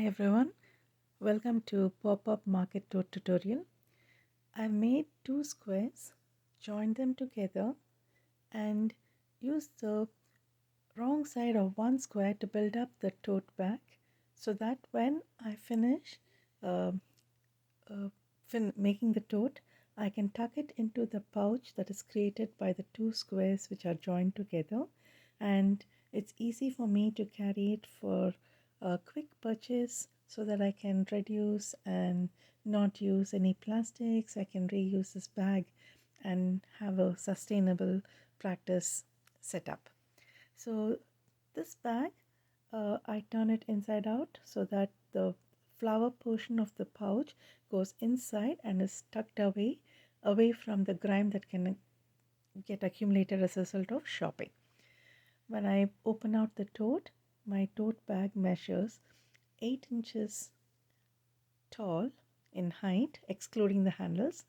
everyone, welcome to Pop-up Market Tote tutorial. I made two squares, joined them together and used the wrong side of one square to build up the tote bag so that when I finish uh, making the tote, I can tuck it into the pouch that is created by the two squares which are joined together, and it's easy for me to carry it for a quick purchase so that I can reduce and not use any plastics. I can reuse this bag and have a sustainable practice setup. So this bag, I turn it inside out so that the flower portion of the pouch goes inside and is tucked away from the grime that can get accumulated as a result of shopping. When I open out the tote, my tote bag measures 8 inches tall in height, excluding the handles,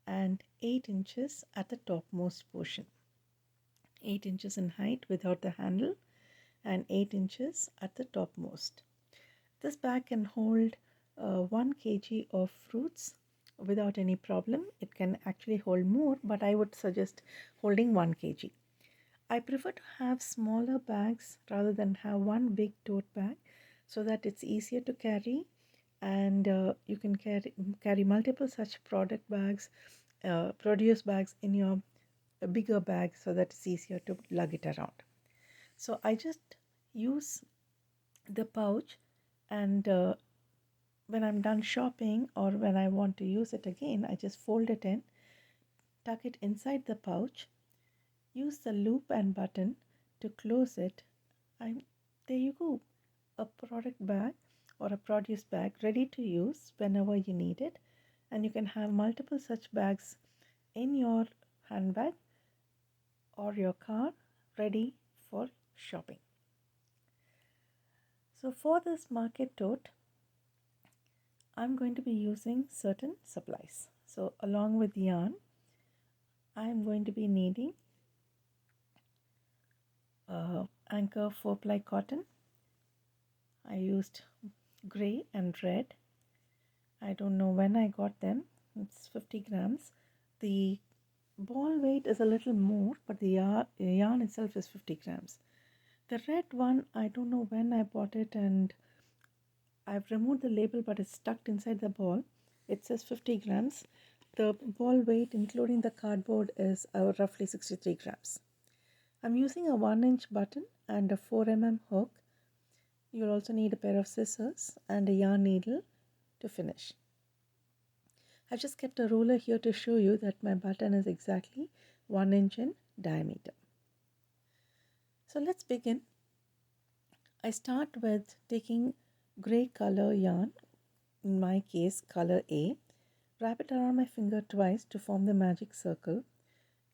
and 8 inches at the topmost portion. 8 inches in height without the handle and 8 inches at the topmost. This bag can hold 1 kg of fruits without any problem. It can actually hold more, but I would suggest holding 1 kg. I prefer to have smaller bags rather than have one big tote bag so that it's easier to carry, and you can carry multiple such product bags, produce bags in your bigger bag so that it's easier to lug it around. So I just use the pouch, and when I'm done shopping or when I want to use it again, I just fold it in, tuck it inside the pouch, use the loop and button to close it, and there you go, a product bag or a produce bag ready to use whenever you need it. And you can have multiple such bags in your handbag or your car ready for shopping. So for this market tote, I'm going to be using certain supplies. So along with yarn, I'm going to be needing Anchor 4-ply cotton. I used gray and red. I don't know when I got them. It's 50 grams. The ball weight is a little more, but the yarn itself is 50 grams. The red one, I don't know when I bought it, and I've removed the label, but it's stuck inside the ball. It says 50 grams. The ball weight, including the cardboard, is roughly 63 grams. I'm using a 1-inch button and a 4 mm hook. You'll also need a pair of scissors and a yarn needle to finish. I've just kept a ruler here to show you that my button is exactly 1 inch in diameter. So let's begin. I start with taking gray color yarn, in my case color A, wrap it around my finger twice to form the magic circle,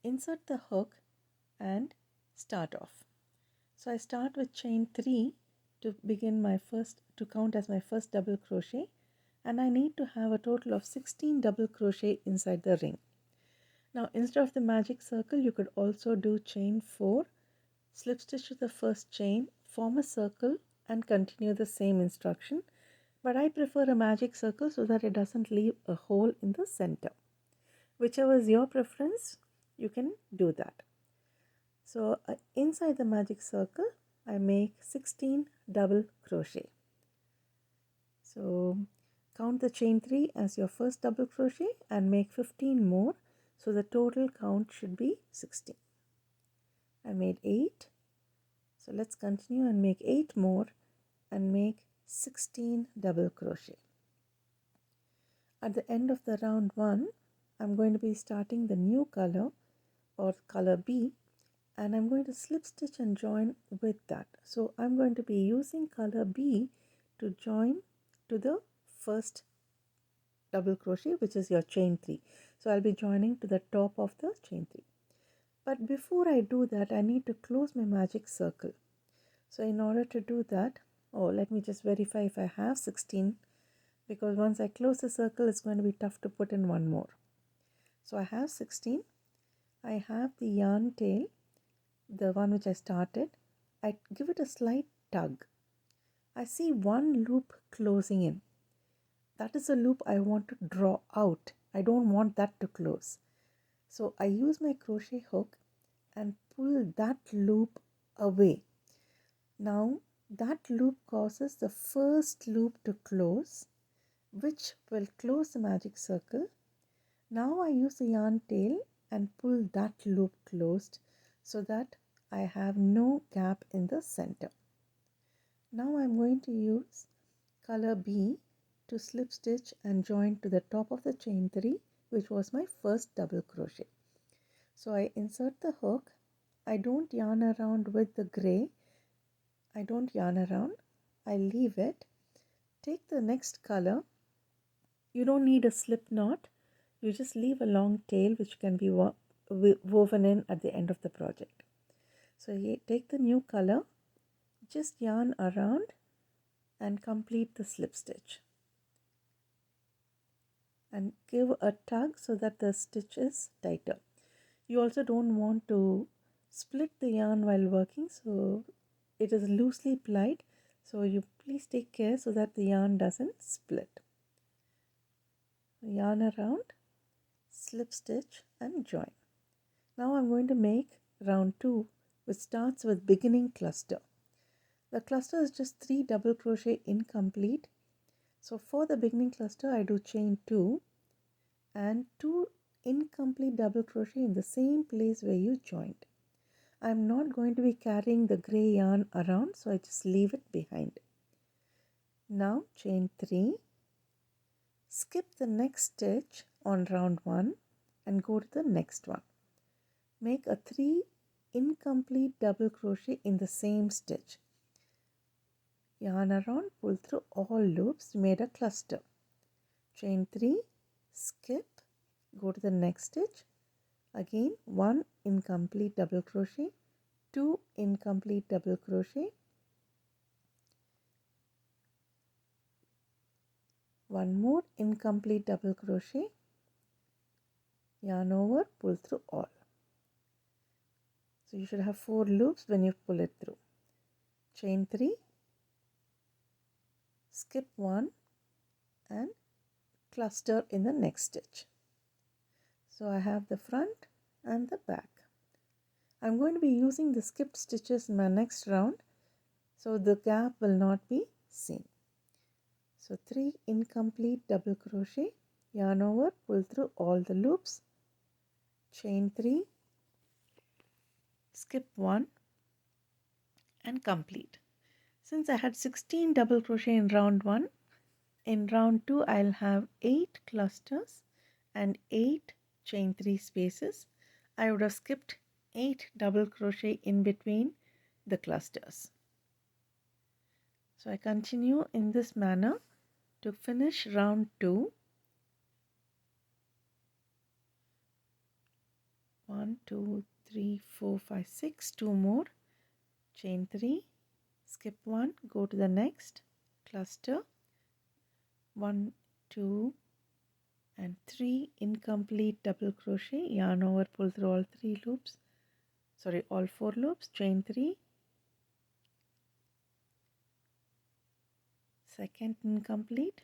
insert the hook and start off. So I start with chain 3 to count as my first double crochet, and I need to have a total of 16 double crochet inside the ring. Now instead of the magic circle, you could also do chain 4, slip stitch to the first chain, form a circle and continue the same instruction, but I prefer a magic circle so that it doesn't leave a hole in the center. Whichever is your preference, you can do that. So inside the magic circle, I make 16 double crochet. So count the chain 3 as your first double crochet and make 15 more, so the total count should be 16. I made 8. So let's continue and make 8 more and make 16 double crochet. At the end of the round 1, I'm going to be starting the new color or color B, and I'm going to slip stitch and join with that. So I'm going to be using color B to join to the first double crochet, which is your chain 3. So I'll be joining to the top of the chain 3. But before I do that, I need to close my magic circle. So in order to do that, let me just verify if I have 16, because once I close the circle, it's going to be tough to put in one more. So I have 16. I have the yarn tail, the one which I started. I give it a slight tug. I see one loop closing in. That is a loop I want to draw out. I don't want that to close. So I use my crochet hook and pull that loop away. Now that loop causes the first loop to close, which will close the magic circle. Now I use the yarn tail and pull that loop closed so that I have no gap in the center. Now I'm going to use color B to slip stitch and join to the top of the chain 3, which was my first double crochet. So I insert the hook. I don't yarn around with the gray. I don't yarn around. I leave it. Take the next color. You don't need a slip knot. You just leave a long tail which can be woven in at the end of the project. So you take the new color, just yarn around and complete the slip stitch. And give a tug so that the stitch is tighter. You also don't want to split the yarn while working, so it is loosely plied, so you please take care so that the yarn doesn't split. Yarn around, slip stitch and join. Now I'm going to make round 2, which starts with beginning cluster. The cluster is just 3 double crochet incomplete. So for the beginning cluster I do chain 2 and 2 incomplete double crochet in the same place where you joined. I'm not going to be carrying the gray yarn around, so I just leave it behind. Now chain 3, skip the next stitch on round 1 and go to the next one. Make a 3 incomplete double crochet in the same stitch. Yarn around, pull through all loops, made a cluster. Chain 3, skip, go to the next stitch. Again 1 incomplete double crochet, 2 incomplete double crochet, 1 more incomplete double crochet, yarn over, pull through all. So you should have 4 loops when you pull it through. Chain 3, skip 1 and cluster in the next stitch. So I have the front and the back. I'm going to be using the skipped stitches in my next round, so the gap will not be seen. So 3 incomplete double crochet, yarn over, pull through all the loops, chain 3, skip 1 and complete. Since I had 16 double crochet in round 1, in round 2 I'll have 8 clusters and 8 chain 3 spaces. I would have skipped 8 double crochet in between the clusters. So I continue in this manner to finish round 2. 1, 2, 3, 4, 5, 6, 2 more, chain 3, skip 1, go to the next cluster, 1, 2 and 3 incomplete double crochet, yarn over, pull through all 3 loops, all 4 loops, chain 3, second incomplete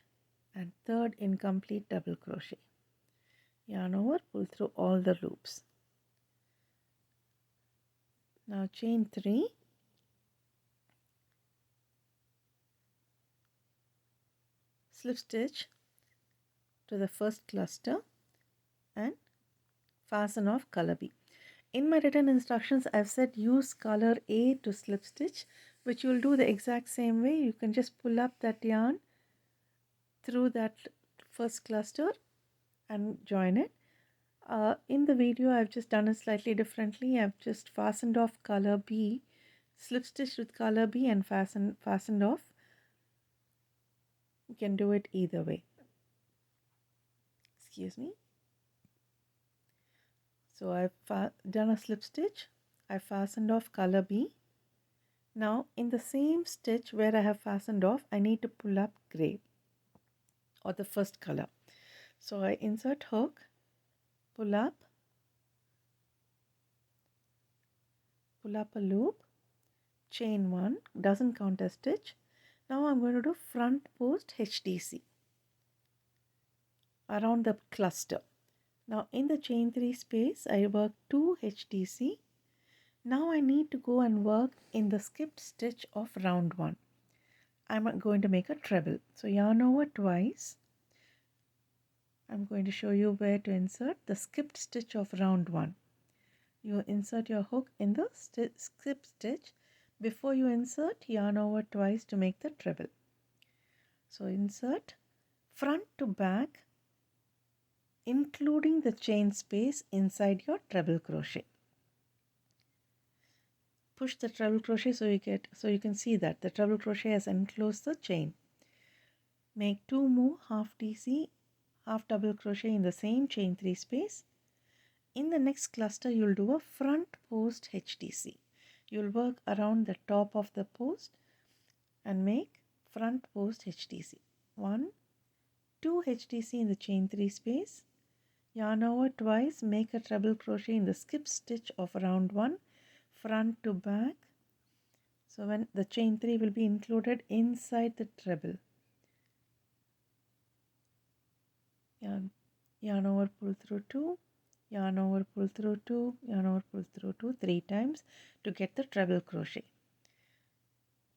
and third incomplete double crochet, yarn over, pull through all the loops. Now chain 3, slip stitch to the first cluster and fasten off color B. In my written instructions I've said use color A to slip stitch, which you'll do the exact same way. You can just pull up that yarn through that first cluster and join it. In the video I've just done it slightly differently. I've just fastened off color B, slip stitched with color B and fastened off. You can do it either way. Excuse me. So I've done a slip stitch. I fastened off color B. Now in the same stitch where I have fastened off, I need to pull up gray or the first color. So I insert hook, pull up a loop, chain 1, doesn't count as stitch. Now I'm going to do front post HTC around the cluster. Now in the chain 3 space I work 2 HTC. Now I need to go and work in the skipped stitch of round 1. I'm going to make a treble. So yarn over twice. I'm going to show you where to insert the skipped stitch of round 1. You insert your hook in the skipped stitch. Before you insert, yarn over twice to make the treble. So insert front to back, including the chain space inside your treble crochet. Push the treble crochet so you can see that the treble crochet has enclosed the chain. Make 2 more half DC, half double crochet in the same chain 3 space. In the next cluster you'll do a front post HTC. You'll work around the top of the post and make front post HTC. 1, 2 HTC in the chain 3 space. Yarn over twice, make a treble crochet in the skip stitch of round 1, front to back. So when the chain 3 will be included inside the treble. Yarn over, pull through 2, yarn over, pull through 2, yarn over, pull through 2 3 times to get the treble crochet.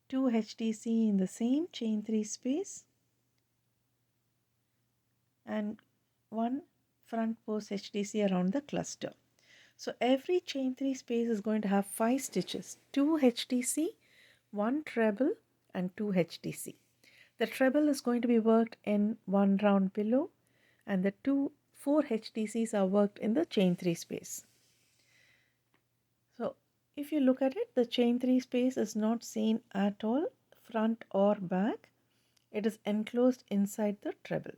2 HTC in the same chain 3 space and 1 front post HTC around the cluster. So every chain 3 space is going to have 5 stitches, 2 HTC, 1 treble and 2 HTC. The treble is going to be worked in 1 round below and the 4 HTCs are worked in the chain 3 space. So if you look at it, the chain 3 space is not seen at all, front or back. It is enclosed inside the treble.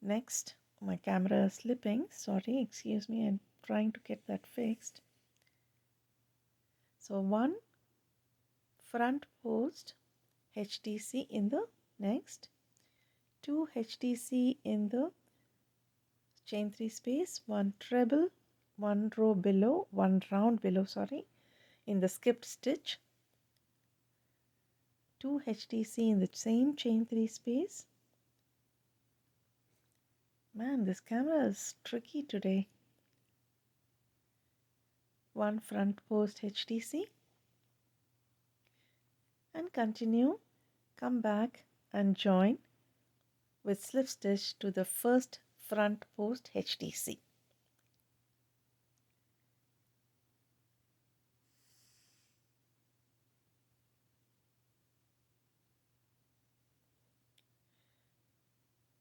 Next, my camera is slipping. Sorry, excuse me, I'm trying to get that fixed. So 1 front post HTC in the next, 2 HTC in the chain 3 space, 1 treble, 1 row below, 1 round below, sorry, in the skipped stitch, 2 HTC in the same chain 3 space. Man, this camera is tricky today. 1 front post HTC and continue, come back and join with slip stitch to the first front post HTC.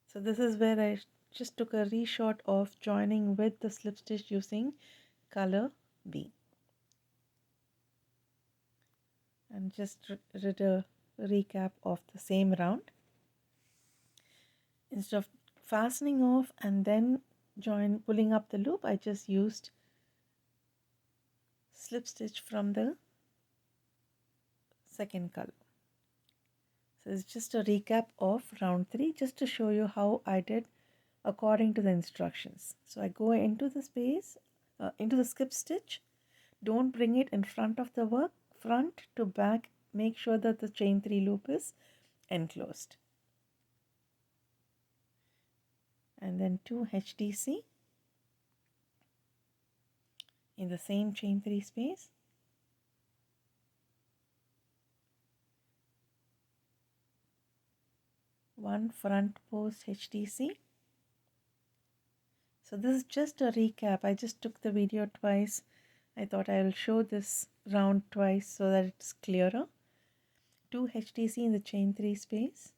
So this is where I just took a reshot of joining with the slip stitch using color B. And just did a recap of the same round. Instead of fastening off and then pulling up the loop, I just used slip stitch from the second color. So it's just a recap of round 3 just to show you how I did according to the instructions. So I go into the space, into the skip stitch. Don't bring it in front of the work, front to back. Make sure that the chain 3 loop is enclosed. And then 2 HTC in the same chain 3 space. One front post HTC. So this is just a recap. I just took the video twice. I thought I will show this round twice so that it's clearer. 2 HTC in the chain 3 space.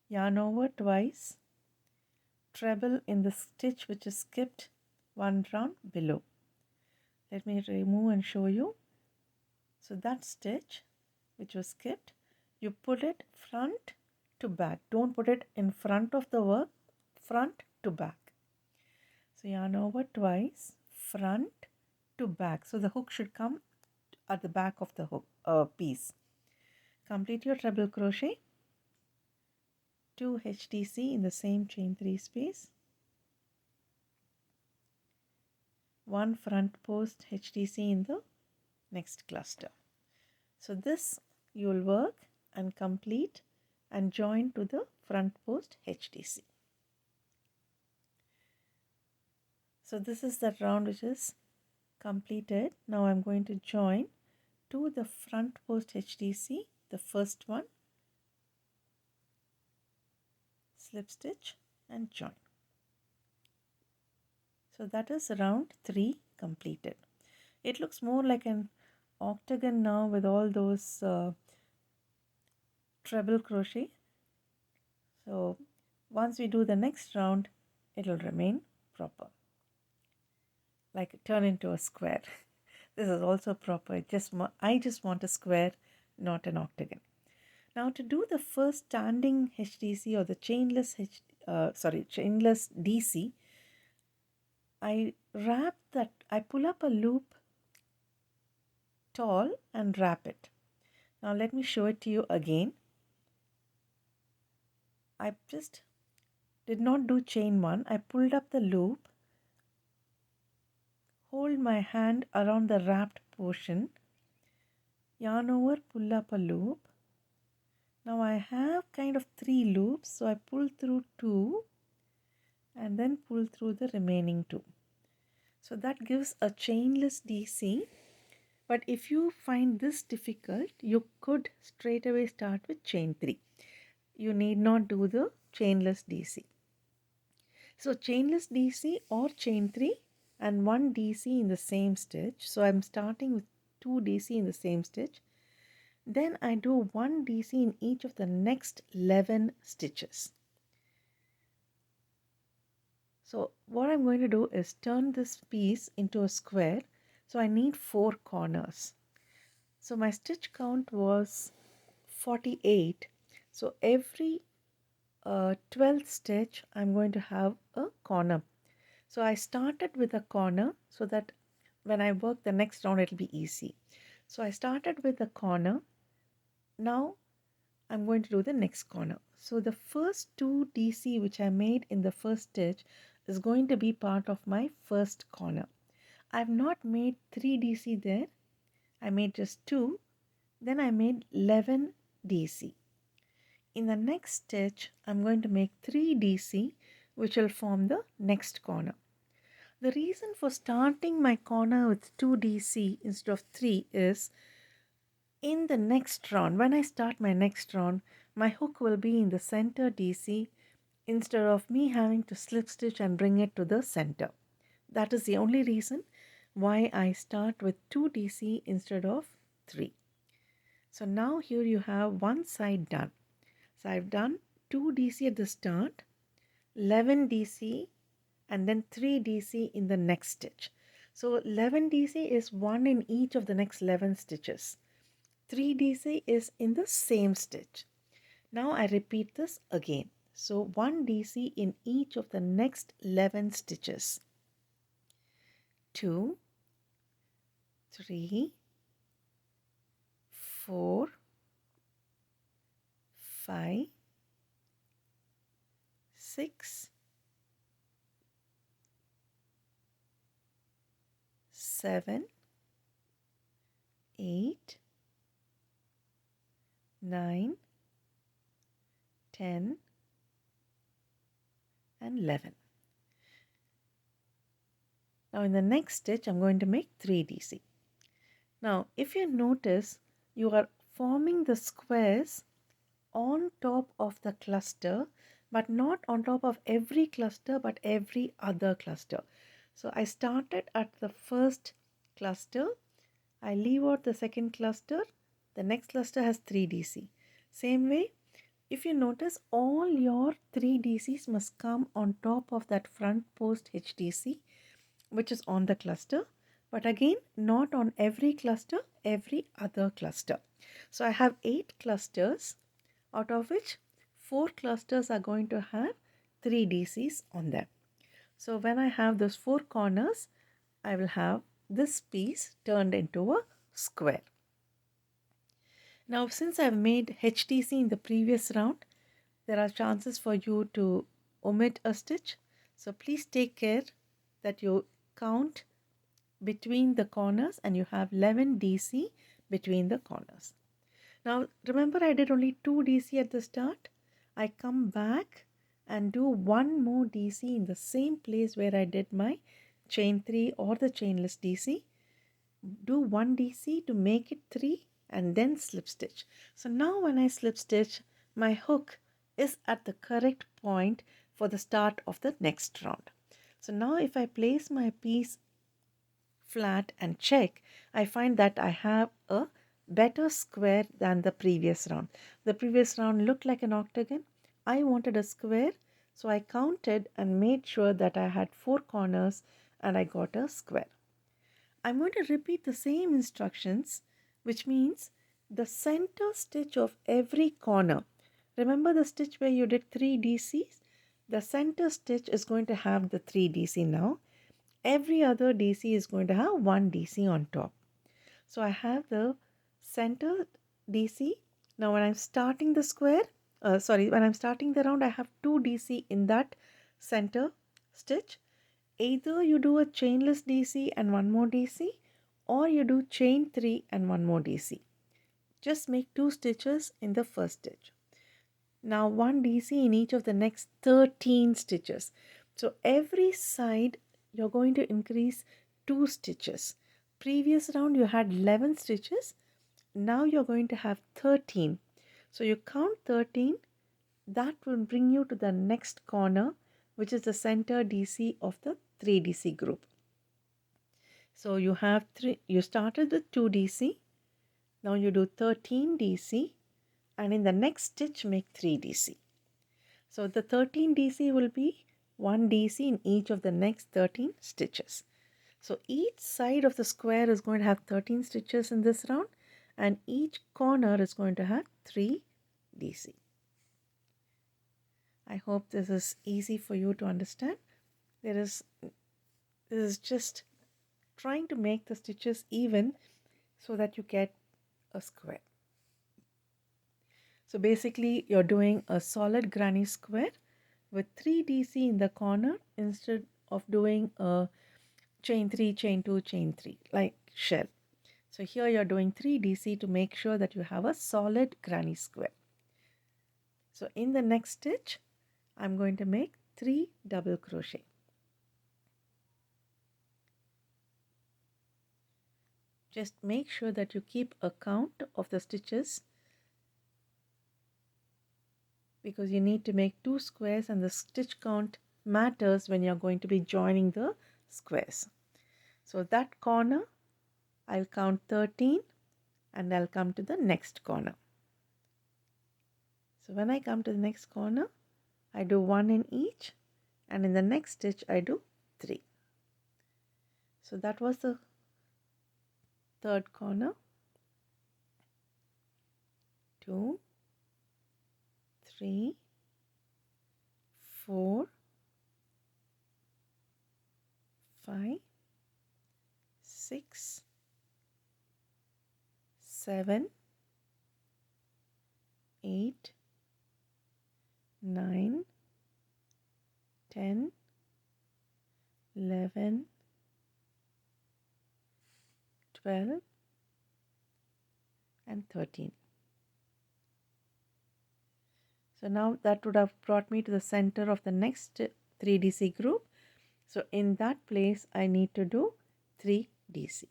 Yarn over twice. Treble in the stitch which is skipped 1 round below. Let me remove and show you. So that stitch which was skipped, you put it front to back. Don't put it in front of the work, front to back. So yarn over twice, front to back. So the hook should come at the back of the hook piece. Complete your treble crochet. 2 HTC in the same chain 3 space. 1 front post HTC in the next cluster. So this you will work and complete and join to the front post HDC. So this is the round which is completed. Now I'm going to join to the front post HDC, the first one, slip stitch and join. So that is round 3 completed. It looks more like an octagon now with all those treble crochet. So once we do the next round, it will remain proper, like turn into a square. This is also proper. I just want a square, not an octagon. Now to do the first standing HDC or the chainless DC, I pull up a loop tall and wrap it. Now let me show it to you again. I just did not do chain 1. I pulled up the loop, hold my hand around the wrapped portion, yarn over, pull up a loop. Now I have kind of 3 loops, so I pull through 2 and then pull through the remaining 2. So that gives a chainless DC. But if you find this difficult, you could straight away start with chain 3. You need not do the chainless DC. So chainless DC or chain 3 and 1 DC in the same stitch. So I'm starting with 2 DC in the same stitch. Then I do 1 DC in each of the next 11 stitches. So what I'm going to do is turn this piece into a square. So I need 4 corners. So my stitch count was 48. So every 12th stitch I'm going to have a corner. So I started with a corner so that when I work the next round it will be easy. So I started with a corner. Now I'm going to do the next corner. So the first 2 DC which I made in the first stitch is going to be part of my first corner. I've not made 3 DC there. I made just 2. Then I made 11 DC. In the next stitch, I'm going to make 3 DC which will form the next corner. The reason for starting my corner with 2 DC instead of 3 is in the next round, when I start my next round, my hook will be in the center DC instead of me having to slip stitch and bring it to the center. That is the only reason why I start with 2 DC instead of 3. So now here you have one side done. So I've done 2 DC at the start, 11 DC and then 3 DC in the next stitch. So 11 DC is 1 in each of the next 11 stitches. 3 DC is in the same stitch. Now I repeat this again. So 1 DC in each of the next 11 stitches. 2, 3, 4, 5, 6, 7, 8, 9, 10 and 11. Now in the next stitch I'm going to make 3 DC. Now if you notice, you are forming the squares on top of the cluster, but not on top of every cluster but every other cluster. So I started at the first cluster, I leave out the second cluster, the next cluster has 3 DC. Same way, if you notice, all your 3 DCs must come on top of that front post HDC which is on the cluster, but again not on every cluster, every other cluster. So I have 8 clusters, out of which 4 clusters are going to have 3 DCs on them. So when I have those 4 corners, I will have this piece turned into a square. Now since I have made HDC in the previous round, there are chances for you to omit a stitch. So please take care that you count between the corners and you have 11 DC between the corners. Now remember I did only 2 DC at the start. I come back and do one more DC in the same place where I did my chain 3 or the chainless DC. Do 1 DC to make it 3 and then slip stitch. So now when I slip stitch, my hook is at the correct point for the start of the next round. So now if I place my piece flat and check, I find that I have a better square than the previous round. The previous round looked like an octagon. I wanted a square, so I counted and made sure that I had 4 corners and I got a square. I'm going to repeat the same instructions, which means the center stitch of every corner. Remember the stitch where you did 3 DCs? The center stitch is going to have the 3 DC now. Every other DC is going to have 1 DC on top. So I have the center DC. Now when I'm starting the square, when I'm starting the round, I have 2 DC in that center stitch. Either you do a chainless DC and 1 more DC, or you do chain 3 and 1 more DC. Just make 2 stitches in the first stitch. Now 1 DC in each of the next 13 stitches. So every side you're going to increase 2 stitches. Previous round you had 11 stitches. Now you're going to have 13. So you count 13. That will bring you to the next corner, which is the center DC of the 3 DC group. So you have 3. You started with 2 DC. Now you do 13 DC, and in the next stitch make 3 DC. So the 13 DC will be 1 DC in each of the next 13 stitches. So each side of the square is going to have 13 stitches in this round, and each corner is going to have 3 DC. I hope this is easy for you to understand. This is just trying to make the stitches even so that you get a square. So basically you're doing a solid granny square with 3 DC in the corner instead of doing a chain 3, chain 2, chain 3 like shell. So here you're doing 3 DC to make sure that you have a solid granny square. So in the next stitch, I'm going to make 3 double crochet. Just make sure that you keep a count of the stitches, because you need to make 2 squares and the stitch count matters when you're going to be joining the squares. So that corner, I'll count 13 and I'll come to the next corner. So when I come to the next corner, I do 1 in each, and in the next stitch I do 3. So that was the third corner. 2, 3, 4, 5, 6, 7, 8, 9, 10, 11, 12, and 13. So now that would have brought me to the center of the next 3 DC group. So in that place I need to do 3 DC.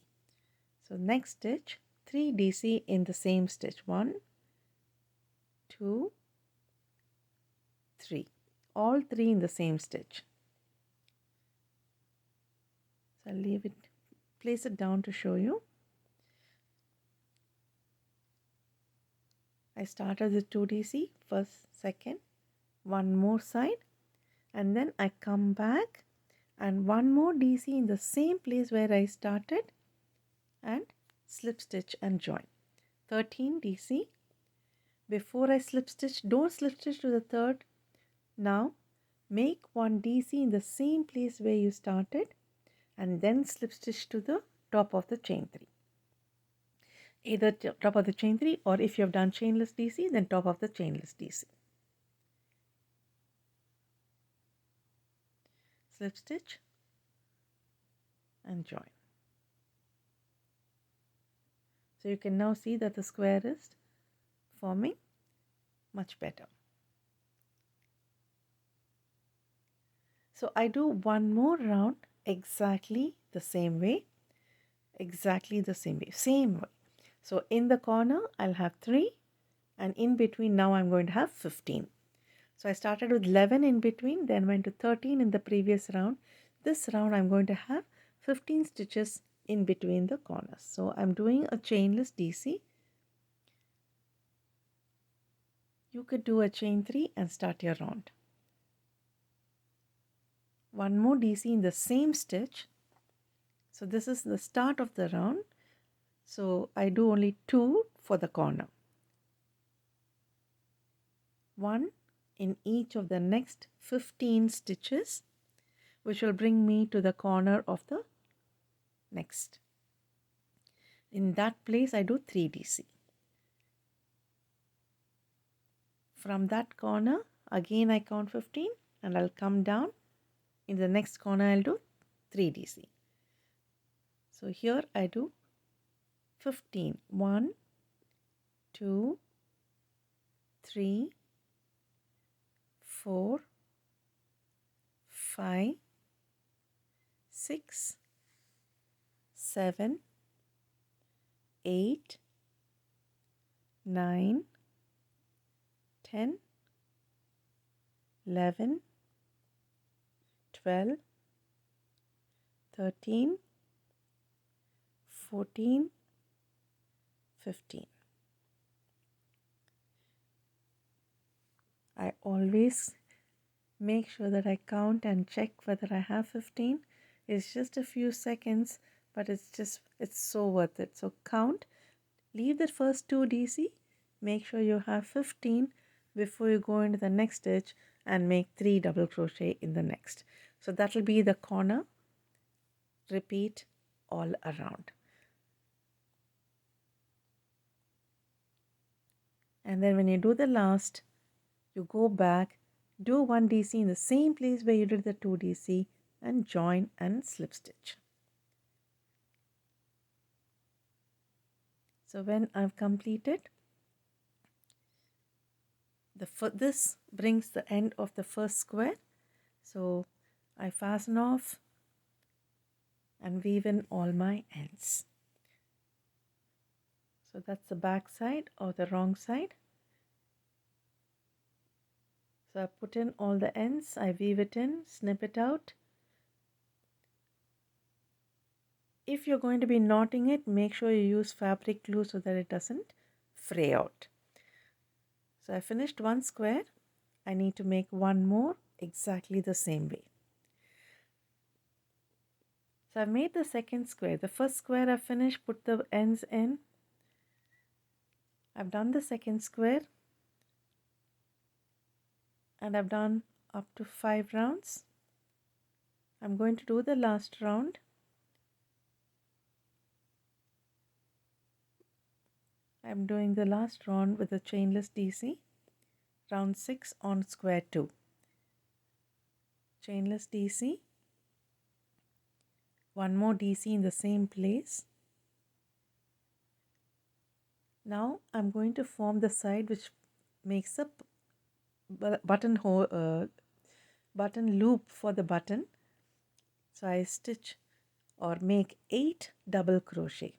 So next stitch, 3 DC in the same stitch. 1, 2, 3. All 3 in the same stitch. So I'll place it down to show you. I started with 2 DC, first, second, 1 more side, and then I come back and 1 more DC in the same place where I started and slip stitch and join. 13 DC. Before I slip stitch, don't slip stitch to the third. Now make 1 DC in the same place where you started and then slip stitch to the top of the chain 3. Either top of the chain 3, or if you have done chainless DC, then top of the chainless DC. Slip stitch and join. So you can now see that the square is forming much better. So I do one more round exactly the same way, same way. So in the corner I'll have 3, and in between now I'm going to have 15. So I started with 11 in between, then went to 13 in the previous round. This round I'm going to have 15 stitches in between the corners. So I'm doing a chainless DC. You could do a chain 3 and start your round. One more DC in the same stitch. So this is the start of the round. So I do only 2 for the corner. 1 in each of the next 15 stitches, which will bring me to the corner of the next. In that place I do 3 DC. From that corner again I count 15 and I'll come down. In the next corner I'll do 3 DC. So here I do 15. 1, 2, 3, 4, 5, 6, 7, 8, 9, 10, 11, 12, 13, 14, 15. I always make sure that I count and check whether I have 15. It's just a few seconds, but it's so worth it. So count, leave the first 2 DC, make sure you have 15 before you go into the next stitch and make 3 double crochet in the next. So that will be the corner. Repeat all around. And then when you do the last, you go back, do 1 DC in the same place where you did the 2 DC and join and slip stitch. So when I've completed, this brings the end of the first square. So I fasten off and weave in all my ends. So that's the back side or the wrong side. So I put in all the ends, I weave it in, snip it out. If you're going to be knotting it, make sure you use fabric glue so that it doesn't fray out. So I finished one square. I need to make one more exactly the same way. So I've made the second square. The first square I finished, put the ends in. I've done the second square. And I've done up to 5 rounds. I'm going to do the last round. I'm doing the last round with a chainless DC. Round 6 on square 2. Chainless DC. One more DC in the same place. Now I'm going to form the side which makes a button loop for the button. So I stitch or make 8 double crochet.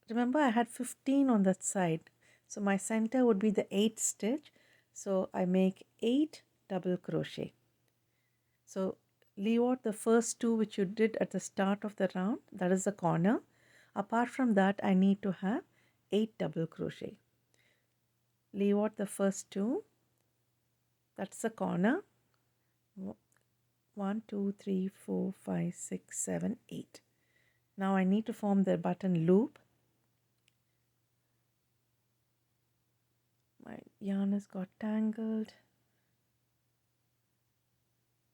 Remember I had 15 on that side, so my center would be the 8th stitch. So I make 8 double crochet. So leave out the first 2 which you did at the start of the round, that is the corner. Apart from that I need to have 8 double crochet. Leave out the first 2, that's the corner. 1, 2, 3, 4, 5, 6, 7, 8. Now I need to form the button loop. My yarn has got tangled.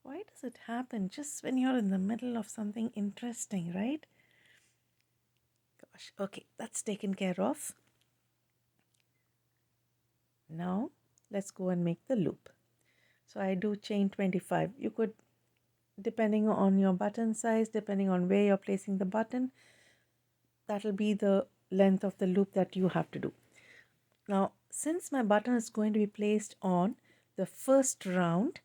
Why does it happen just when you're in the middle of something interesting, right? Gosh, okay, that's taken care of. Now let's go and make the loop. So I do chain 25. You could, depending on your button size, depending on where you're placing the button, that will be the length of the loop that you have to do. Now since my button is going to be placed on the first round,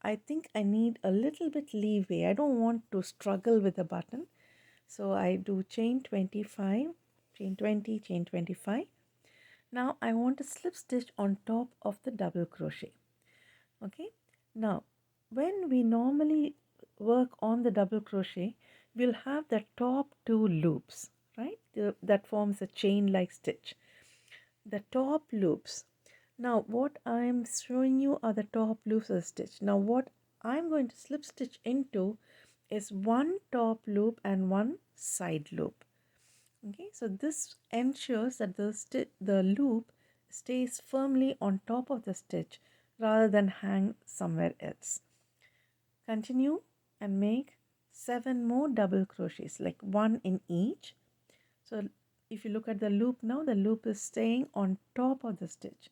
I think I need a little bit leeway. I don't want to struggle with the button. So I do chain 25, chain 20, chain 25. Now I want to slip stitch on top of the double crochet. Okay. Now when we normally work on the double crochet, we'll have the top two loops, right? That forms a chain like stitch. The top loops. Now what I'm showing you are the top loops of the stitch. Now what I'm going to slip stitch into is one top loop and one side loop. Okay, so this ensures that the loop stays firmly on top of the stitch rather than hang somewhere else. Continue and make 7 more double crochets, like one in each. So if you look at the loop now, the loop is staying on top of the stitch.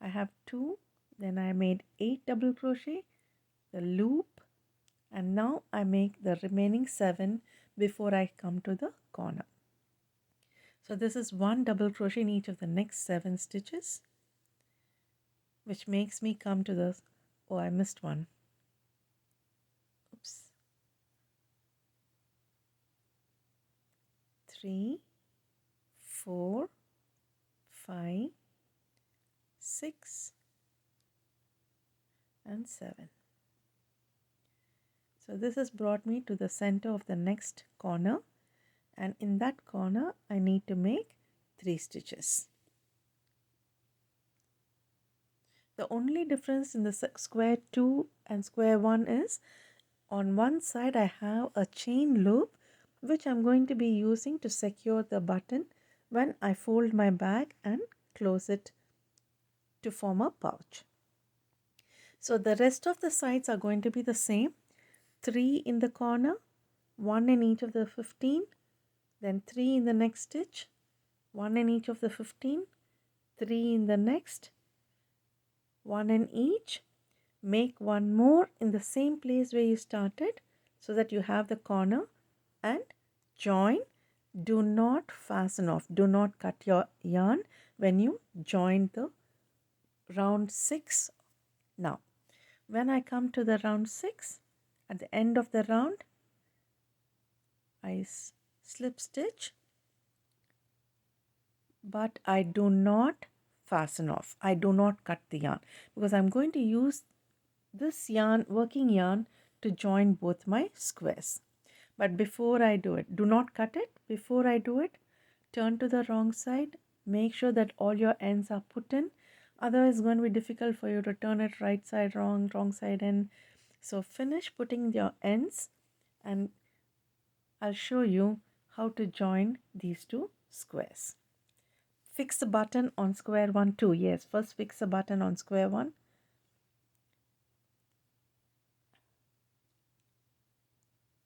I have 2, then I made 8 double crochet, the loop, and now I make the remaining 7 before I come to the corner. So this is 1 double crochet in each of the next 7 stitches, which makes me come to the, oh, I missed one. Oops. 3, 4, 5, 6, and 7. So this has brought me to the center of the next corner, and in that corner I need to make 3 stitches. The only difference in the square 2 and square 1 is on one side I have a chain loop which I'm going to be using to secure the button when I fold my bag and close it to form a pouch. So the rest of the sides are going to be the same. 3 in the corner, 1 in each of the 15, then 3 in the next stitch, 1 in each of the 15, 3 in the next, 1 in each. Make one more in the same place where you started so that you have the corner, and join. Do not fasten off. Do not cut your yarn when you join the round 6. Now when I come to the round 6, at the end of the round I slip stitch, but I do not fasten off. I do not cut the yarn because I'm going to use this yarn, working yarn, to join both my squares. But before I do it, do not cut it. Before I do it, turn to the wrong side. Make sure that all your ends are put in. Otherwise it's going to be difficult for you to turn it right side wrong, wrong side in. So finish putting your ends and I'll show you how to join these two squares. Fix the button on square 1 too. Yes, first fix the button on square 1.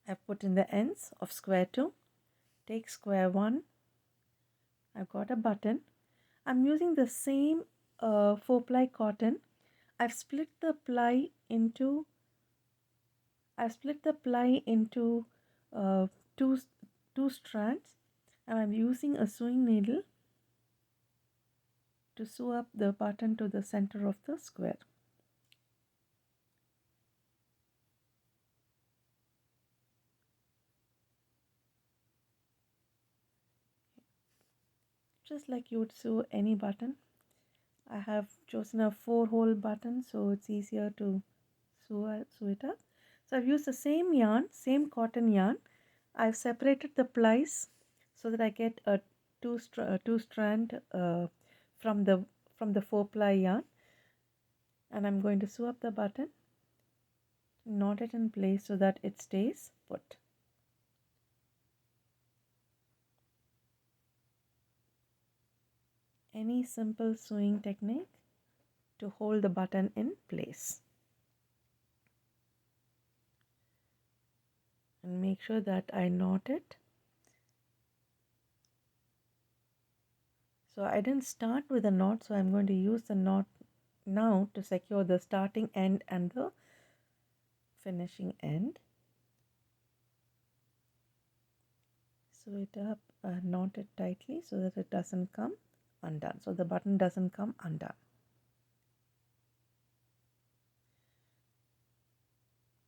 I've put in the ends of square 2. Take square 1. I've got a button. I'm using the same 4-ply cotton. I've split the ply into two strands, and I'm using a sewing needle to sew up the button to the center of the square. Just like you would sew any button. I have chosen a 4-hole button so it's easier to sew it up. So I've used the same yarn, same cotton yarn. I've separated the plies so that I get a two strand from the 4-ply yarn, and I'm going to sew up the button, knot it in place so that it stays put. Any simple sewing technique to hold the button in place. And make sure that I knot it. So I didn't start with a knot, so I'm going to use the knot now to secure the starting end and the finishing end. Sew it up, knot it tightly so that it doesn't come. undone. So the button doesn't come undone.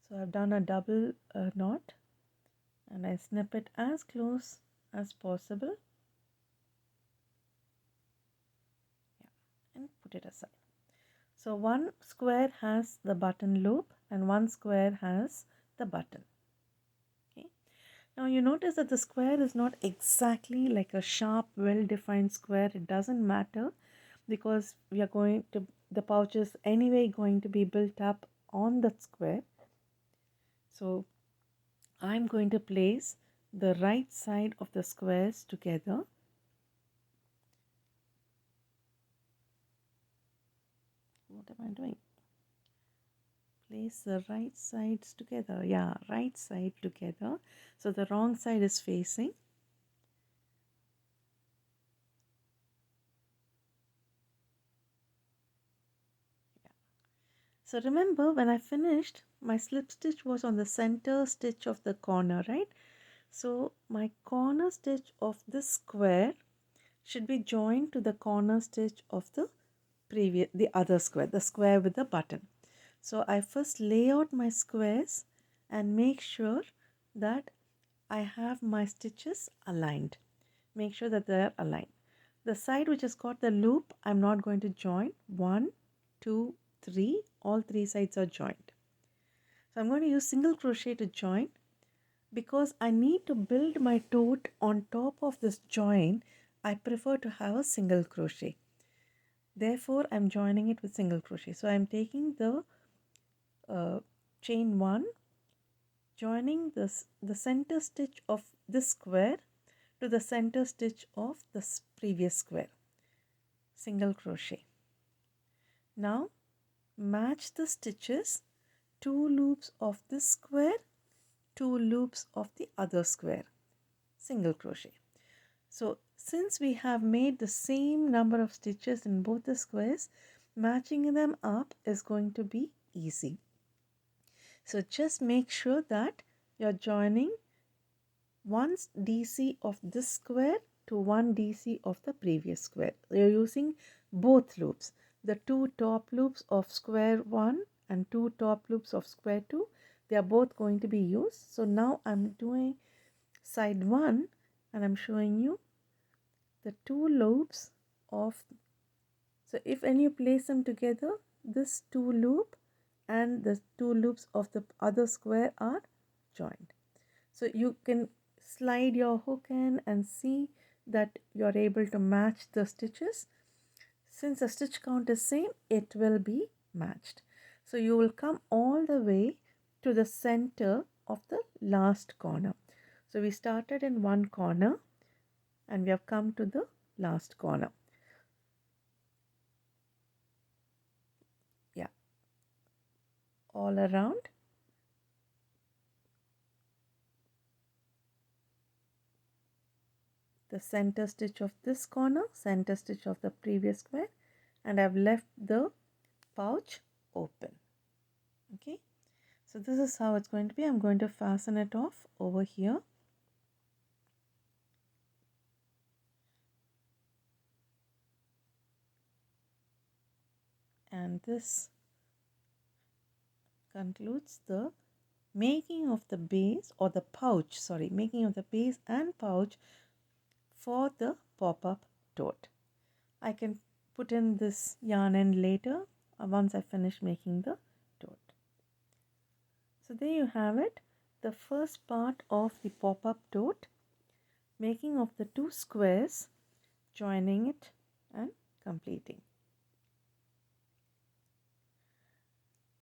So I've done a double knot and I snip it as close as possible. And put it aside. So one square has the button loop and one square has the button. Okay. Now you notice that the square is not exactly like a sharp, well-defined square. It doesn't matter because we are going to, the pouch is anyway going to be built up on that square. So I'm going to place the right side of the squares together. What am I doing? Place the right sides together. Yeah, right side together. So the wrong side is facing. Yeah. So remember when I finished, my slip stitch was on the center stitch of the corner, right? So my corner stitch of this square should be joined to the corner stitch of the other square, the square with the button. So I first lay out my squares and make sure that I have my stitches aligned. Make sure that they are aligned. The side which has got the loop, I'm not going to join. 1, 2, 3, all three sides are joined. So I'm going to use single crochet to join. Because I need to build my tote on top of this join, I prefer to have a single crochet. Therefore, I'm joining it with single crochet. So I'm taking the chain 1, joining the center stitch of this square to the center stitch of the previous square. Single crochet. Now match the stitches, 2 loops of this square, 2 loops of the other square. Single crochet. So since we have made the same number of stitches in both the squares, matching them up is going to be easy. So just make sure that you're joining one DC of this square to one DC of the previous square. You're using both loops, the 2 top loops of square 1 and 2 top loops of square 2. They are both going to be used. So now I'm doing side 1 and I'm showing you the 2 loops of, so if when you place them together, this 2 loop and the 2 loops of the other square are joined. So you can slide your hook in and see that you're able to match the stitches. Since the stitch count is same, it will be matched. So you will come all the way to the center of the last corner. So we started in one corner and we have come to the last corner. Yeah, all around. The center stitch of this corner, center stitch of the previous square, and I've left the pouch open. Okay, so this is how it's going to be. I'm going to fasten it off over here. And this concludes the making of the base or the pouch, making of the base and pouch for the pop-up tote. I can put in this yarn end later once I finish making the tote. So there you have it, the first part of the pop-up tote, making of the 2 squares, joining it and completing.